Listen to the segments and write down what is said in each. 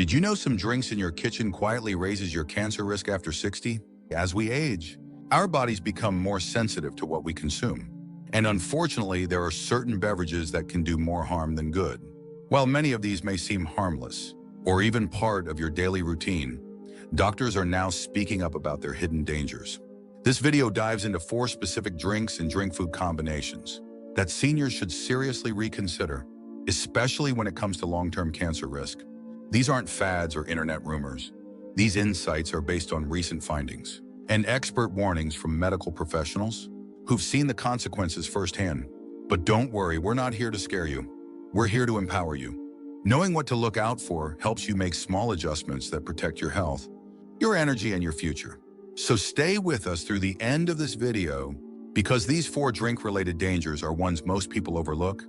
Did you know some drinks in your kitchen quietly raises your cancer risk after 60? As we age, our bodies become more sensitive to what we consume. And unfortunately, there are certain beverages that can do more harm than good. While many of these may seem harmless, or even part of your daily routine, doctors are now speaking up about their hidden dangers. This video dives into 4 specific drinks and drink food combinations that seniors should seriously reconsider, especially when it comes to long-term cancer risk. These aren't fads or internet rumors. These insights are based on recent findings and expert warnings from medical professionals who've seen the consequences firsthand. But don't worry, we're not here to scare you. We're here to empower you. Knowing what to look out for helps you make small adjustments that protect your health, your energy, and your future. So stay with us through the end of this video, because these 4 drink-related dangers are ones most people overlook.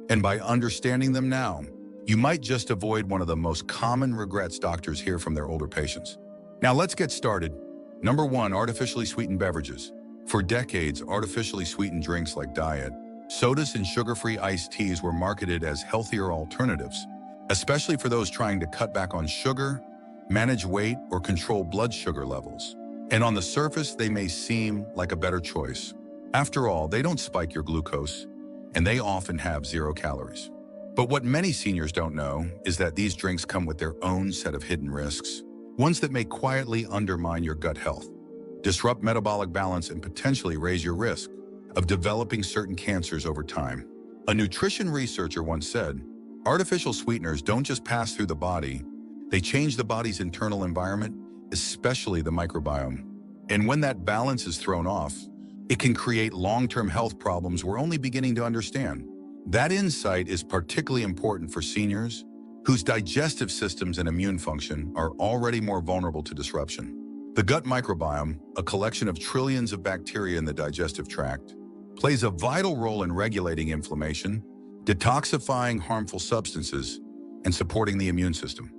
And by understanding them now, you might just avoid one of the most common regrets doctors hear from their older patients. Now let's get started. Number 1, artificially sweetened beverages. For decades, artificially sweetened drinks like diet, sodas, and sugar-free iced teas were marketed as healthier alternatives, especially for those trying to cut back on sugar, manage weight, or control blood sugar levels. And on the surface, they may seem like a better choice. After all, they don't spike your glucose, and they often have 0 calories. But what many seniors don't know is that these drinks come with their own set of hidden risks, ones that may quietly undermine your gut health, disrupt metabolic balance, and potentially raise your risk of developing certain cancers over time. A nutrition researcher once said, "Artificial sweeteners don't just pass through the body, they change the body's internal environment, especially the microbiome. And when that balance is thrown off, it can create long-term health problems we're only beginning to understand." That insight is particularly important for seniors whose digestive systems and immune function are already more vulnerable to disruption. The gut microbiome, a collection of trillions of bacteria in the digestive tract, plays a vital role in regulating inflammation, detoxifying harmful substances, and supporting the immune system.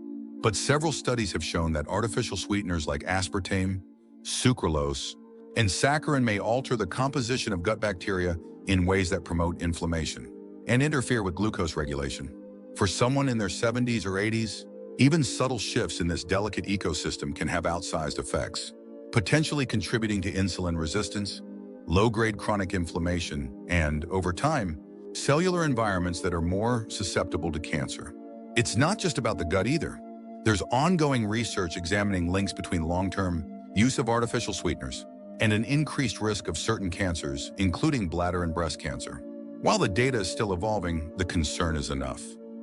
But several studies have shown that artificial sweeteners like aspartame, sucralose, and saccharin may alter the composition of gut bacteria in ways that promote inflammation and interfere with glucose regulation. For someone in their 70s or 80s, even subtle shifts in this delicate ecosystem can have outsized effects, potentially contributing to insulin resistance, low-grade chronic inflammation, and, over time, cellular environments that are more susceptible to cancer. It's not just about the gut either. There's ongoing research examining links between long-term use of artificial sweeteners and an increased risk of certain cancers, including bladder and breast cancer. While the data is still evolving, the concern is enough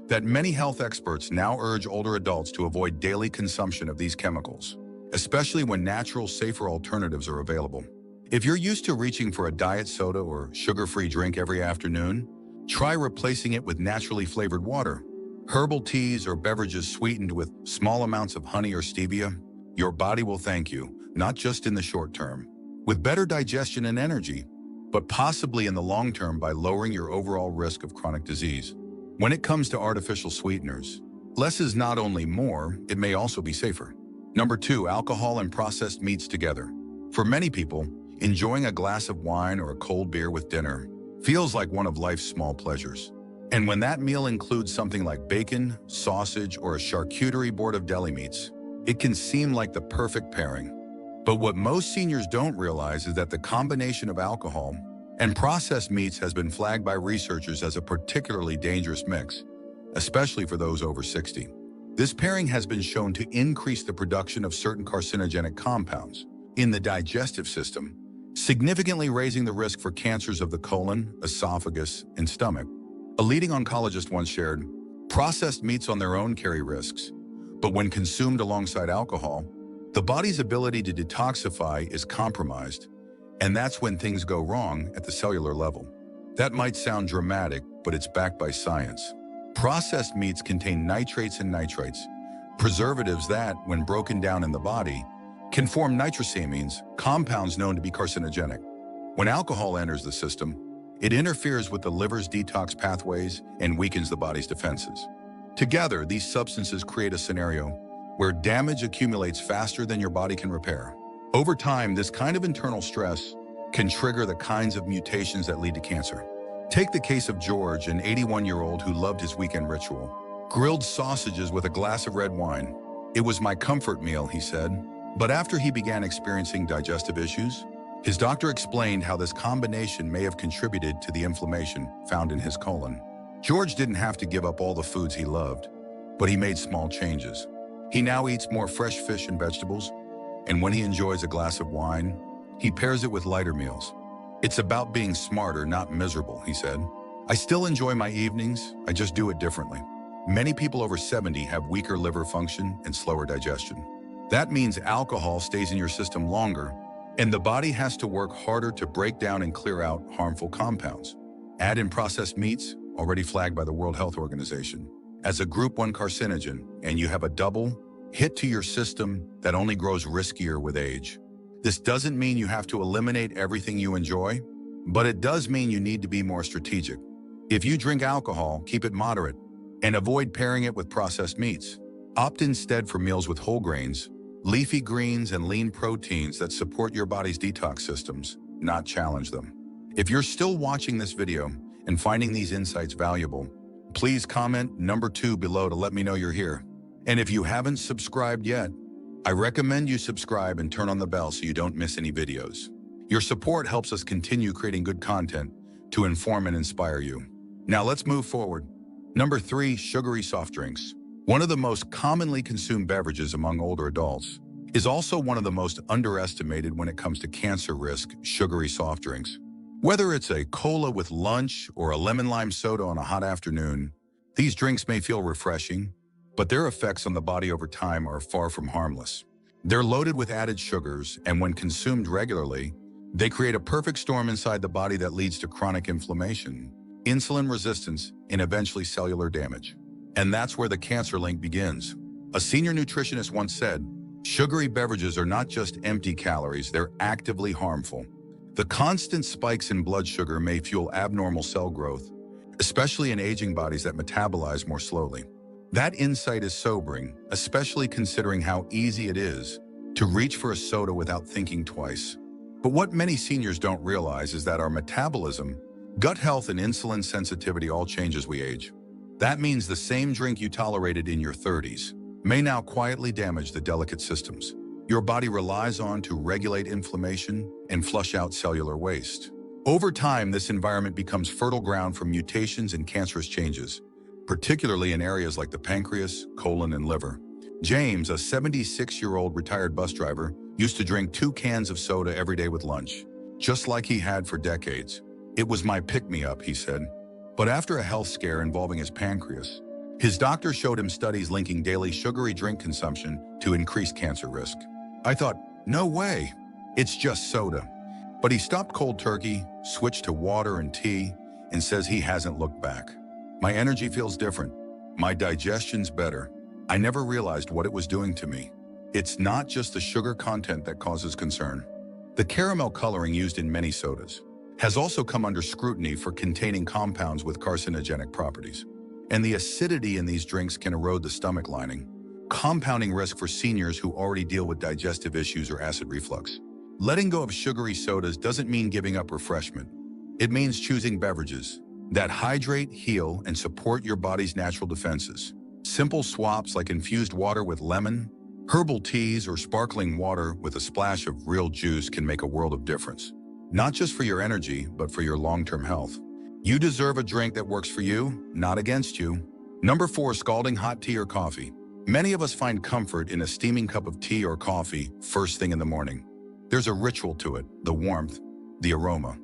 that many health experts now urge older adults to avoid daily consumption of these chemicals, especially when natural, safer alternatives are available. If you're used to reaching for a diet soda or sugar-free drink every afternoon, try replacing it with naturally flavored water, herbal teas, or beverages sweetened with small amounts of honey or stevia. Your body will thank you, not just in the short term, with better digestion and energy, but possibly in the long term by lowering your overall risk of chronic disease. When it comes to artificial sweeteners, less is not only more, it may also be safer. Number 2, alcohol and processed meats together. For many people, enjoying a glass of wine or a cold beer with dinner feels like one of life's small pleasures. And when that meal includes something like bacon, sausage, or a charcuterie board of deli meats, it can seem like the perfect pairing. But what most seniors don't realize is that the combination of alcohol and processed meats has been flagged by researchers as a particularly dangerous mix, especially for those over 60. This pairing has been shown to increase the production of certain carcinogenic compounds in the digestive system, significantly raising the risk for cancers of the colon, esophagus, and stomach. A leading oncologist once shared, "Processed meats on their own carry risks, but when consumed alongside alcohol, the body's ability to detoxify is compromised, and that's when things go wrong at the cellular level." That might sound dramatic, but it's backed by science. Processed meats contain nitrates and nitrites, preservatives that, when broken down in the body, can form nitrosamines, compounds known to be carcinogenic. When alcohol enters the system, it interferes with the liver's detox pathways and weakens the body's defenses. Together, these substances create a scenario where damage accumulates faster than your body can repair. Over time, this kind of internal stress can trigger the kinds of mutations that lead to cancer. Take the case of George, an 81-year-old who loved his weekend ritual: grilled sausages with a glass of red wine. It was my comfort meal, he said. But after he began experiencing digestive issues, his doctor explained how this combination may have contributed to the inflammation found in his colon. George didn't have to give up all the foods he loved, but he made small changes. He now eats more fresh fish and vegetables, and when he enjoys a glass of wine, he pairs it with lighter meals. It's about being smarter, not miserable, he said. I still enjoy my evenings, I just do it differently. Many people over 70 have weaker liver function and slower digestion. That means alcohol stays in your system longer, and the body has to work harder to break down and clear out harmful compounds. Add in processed meats, already flagged by the World Health Organization, as a Group 1 carcinogen, and you have a double hit to your system that only grows riskier with age. This doesn't mean you have to eliminate everything you enjoy, but it does mean you need to be more strategic. If you drink alcohol, keep it moderate, and avoid pairing it with processed meats. Opt instead for meals with whole grains, leafy greens, and lean proteins that support your body's detox systems, not challenge them. If you're still watching this video and finding these insights valuable, please comment number 2 below to let me know you're here. And if you haven't subscribed yet, I recommend you subscribe and turn on the bell so you don't miss any videos. Your support helps us continue creating good content to inform and inspire you. Now let's move forward. Number 3, sugary soft drinks. One of the most commonly consumed beverages among older adults is also one of the most underestimated when it comes to cancer risk, sugary soft drinks. Whether it's a cola with lunch or a lemon lime soda on a hot afternoon, these drinks may feel refreshing, but their effects on the body over time are far from harmless. They're loaded with added sugars, and when consumed regularly, they create a perfect storm inside the body that leads to chronic inflammation, insulin resistance, and eventually cellular damage. And that's where the cancer link begins. A senior nutritionist once said, "Sugary beverages are not just empty calories, they're actively harmful." The constant spikes in blood sugar may fuel abnormal cell growth, especially in aging bodies that metabolize more slowly. That insight is sobering, especially considering how easy it is to reach for a soda without thinking twice. But what many seniors don't realize is that our metabolism, gut health, and insulin sensitivity all change as we age. That means the same drink you tolerated in your 30s may now quietly damage the delicate systems your body relies on to regulate inflammation and flush out cellular waste. Over time, this environment becomes fertile ground for mutations and cancerous changes, particularly in areas like the pancreas, colon, and liver. James, a 76-year-old retired bus driver, used to drink 2 cans of soda every day with lunch, just like he had for decades. "It was my pick-me-up," he said. But after a health scare involving his pancreas, his doctor showed him studies linking daily sugary drink consumption to increased cancer risk. I thought, no way, it's just soda. But he stopped cold turkey, switched to water and tea, and says he hasn't looked back. "My energy feels different. My digestion's better. I never realized what it was doing to me." It's not just the sugar content that causes concern. The caramel coloring used in many sodas has also come under scrutiny for containing compounds with carcinogenic properties. And the acidity in these drinks can erode the stomach lining, compounding risk for seniors who already deal with digestive issues or acid reflux. Letting go of sugary sodas doesn't mean giving up refreshment. It means choosing beverages that hydrate, heal, and support your body's natural defenses. Simple swaps like infused water with lemon, herbal teas, or sparkling water with a splash of real juice can make a world of difference. Not just for your energy, but for your long-term health. You deserve a drink that works for you, not against you. Number 4, scalding hot tea or coffee. Many of us find comfort in a steaming cup of tea or coffee first thing in the morning. There's a ritual to it, the warmth, the aroma,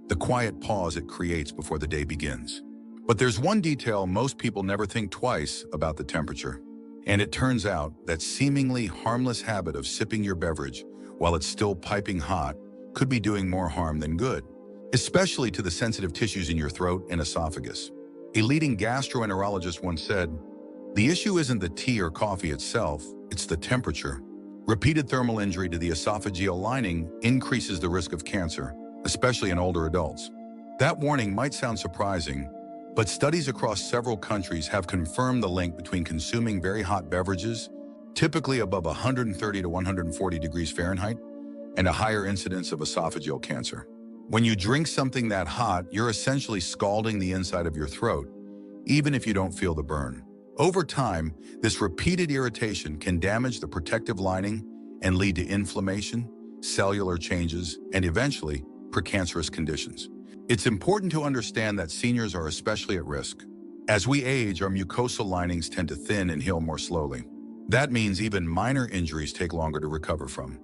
the quiet pause it creates before the day begins. But there's one detail most people never think twice about: the temperature. And it turns out that seemingly harmless habit of sipping your beverage while it's still piping hot could be doing more harm than good, especially to the sensitive tissues in your throat and esophagus. A leading gastroenterologist once said, "The issue isn't the tea or coffee itself, it's the temperature. Repeated thermal injury to the esophageal lining increases the risk of cancer, especially in older adults." That warning might sound surprising, but studies across several countries have confirmed the link between consuming very hot beverages, typically above 130 to 140 degrees Fahrenheit, and a higher incidence of esophageal cancer. When you drink something that hot, you're essentially scalding the inside of your throat, even if you don't feel the burn. Over time, this repeated irritation can damage the protective lining and lead to inflammation, cellular changes, and eventually, precancerous conditions. It's important to understand that seniors are especially at risk. As we age, our mucosal linings tend to thin and heal more slowly. That means even minor injuries take longer to recover from.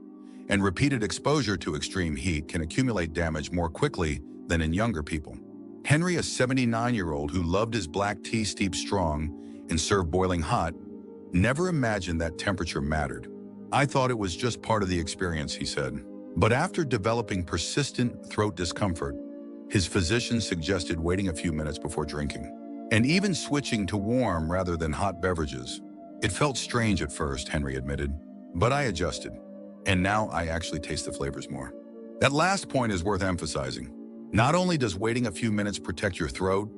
And repeated exposure to extreme heat can accumulate damage more quickly than in younger people. Henry, a 79-year-old who loved his black tea steeped strong and served boiling hot, never imagined that temperature mattered. "I thought it was just part of the experience," he said. But after developing persistent throat discomfort, his physician suggested waiting a few minutes before drinking, and even switching to warm rather than hot beverages. "It felt strange at first," Henry admitted, "but I adjusted, and now I actually taste the flavors more." That last point is worth emphasizing. Not only does waiting a few minutes protect your throat,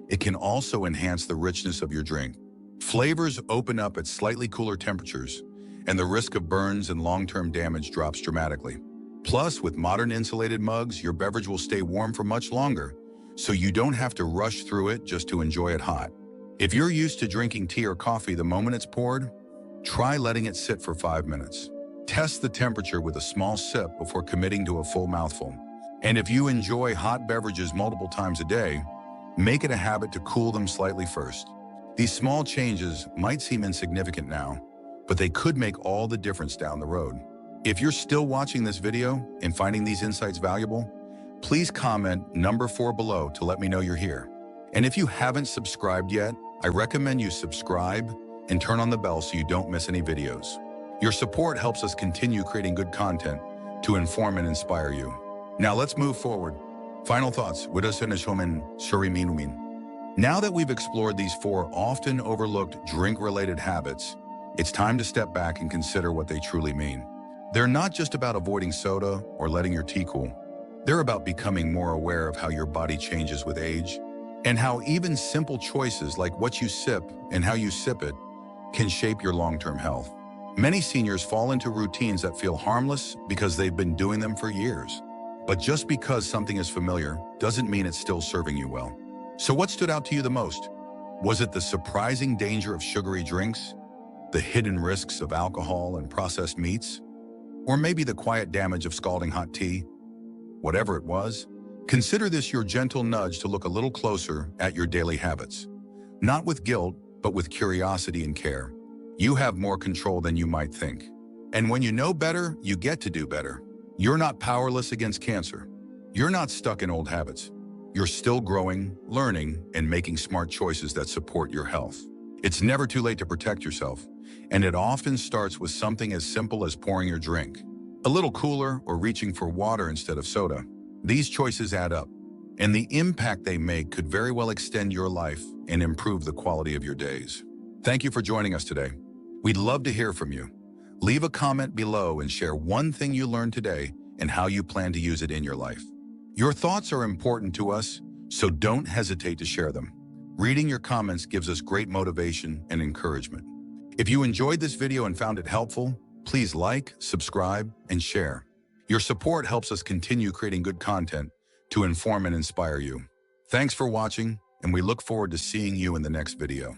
it can also enhance the richness of your drink. Flavors open up at slightly cooler temperatures, and the risk of burns and long-term damage drops dramatically. Plus, with modern insulated mugs, your beverage will stay warm for much longer, so you don't have to rush through it just to enjoy it hot. If you're used to drinking tea or coffee the moment it's poured, try letting it sit for 5 minutes. Test the temperature with a small sip before committing to a full mouthful. And if you enjoy hot beverages multiple times a day, make it a habit to cool them slightly first. These small changes might seem insignificant now, but they could make all the difference down the road. If you're still watching this video and finding these insights valuable, please comment number 4 below to let me know you're here. And if you haven't subscribed yet, I recommend you subscribe and turn on the bell so you don't miss any videos. Your support helps us continue creating good content to inform and inspire you. Now let's move forward. Final thoughts. Now that we've explored these 4 often overlooked drink-related habits, it's time to step back and consider what they truly mean. They're not just about avoiding soda or letting your tea cool. They're about becoming more aware of how your body changes with age, and how even simple choices like what you sip and how you sip it can shape your long-term health. Many seniors fall into routines that feel harmless because they've been doing them for years. But just because something is familiar doesn't mean it's still serving you well. So what stood out to you the most? Was it the surprising danger of sugary drinks, the hidden risks of alcohol and processed meats, or maybe the quiet damage of scalding hot tea? Whatever it was, consider this your gentle nudge to look a little closer at your daily habits. Not with guilt, but with curiosity and care. You have more control than you might think. And when you know better, you get to do better. You're not powerless against cancer. You're not stuck in old habits. You're still growing, learning, and making smart choices that support your health. It's never too late to protect yourself, and it often starts with something as simple as pouring your drink a little cooler or reaching for water instead of soda. These choices add up, and the impact they make could very well extend your life and improve the quality of your days. Thank you for joining us today. We'd love to hear from you. Leave a comment below and share one thing you learned today and how you plan to use it in your life. Your thoughts are important to us, so don't hesitate to share them. Reading your comments gives us great motivation and encouragement. If you enjoyed this video and found it helpful, please like, subscribe, and share. Your support helps us continue creating good content to inform and inspire you. Thanks for watching, and we look forward to seeing you in the next video.